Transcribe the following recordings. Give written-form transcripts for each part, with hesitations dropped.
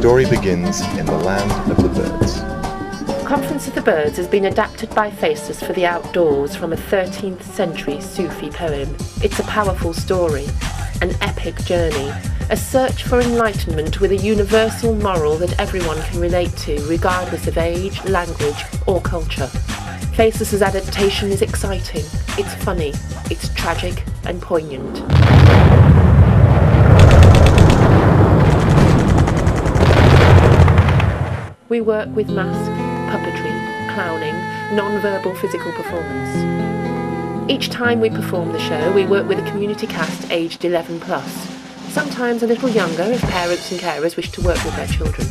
story begins in the land of the birds. Conference of the Birds has been adapted by Faceless for the outdoors from a 13th century Sufi poem. It's a powerful story, an epic journey, a search for enlightenment with a universal moral that everyone can relate to, regardless of age, language or culture. Faceless's adaptation is exciting, it's funny, it's tragic and poignant. We work with mask, puppetry, clowning, non-verbal physical performance. Each time we perform the show, we work with a community cast aged 11 plus, sometimes a little younger if parents and carers wish to work with their children.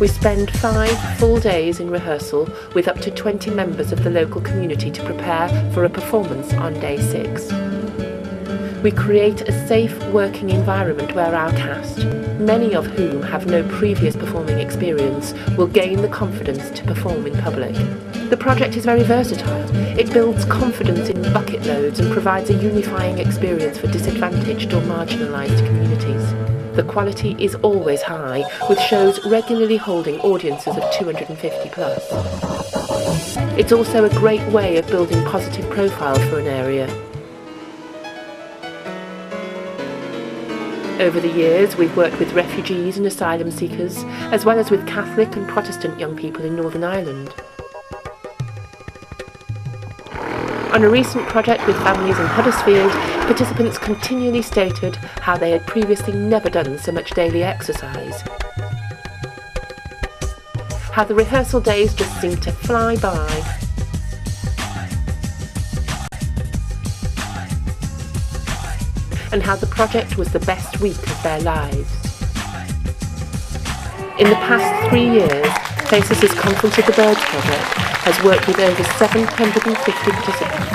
We spend 5 full days in rehearsal with up to 20 members of the local community to prepare for a performance on day 6. We create a safe working environment where our cast, many of whom have no previous performing experience, will gain the confidence to perform in public. The project is very versatile. It builds confidence in bucket loads and provides a unifying experience for disadvantaged or marginalised communities. The quality is always high, with shows regularly holding audiences of 250 plus. It's also a great way of building positive profile for an area. Over the years, we've worked with refugees and asylum seekers, as well as with Catholic and Protestant young people in Northern Ireland. On a recent project with families in Huddersfield, participants continually stated how they had previously never done so much daily exercise. How the rehearsal days just seemed to fly by. And how the project was the best week of their lives. In the past 3 years, Faceless's Conference of the Birds project has worked with over 750 participants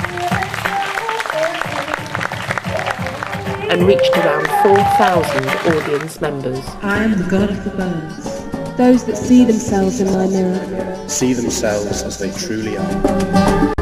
and reached around 4,000 audience members. I am the god of the birds. Those that see themselves in my mirror see themselves as they truly are.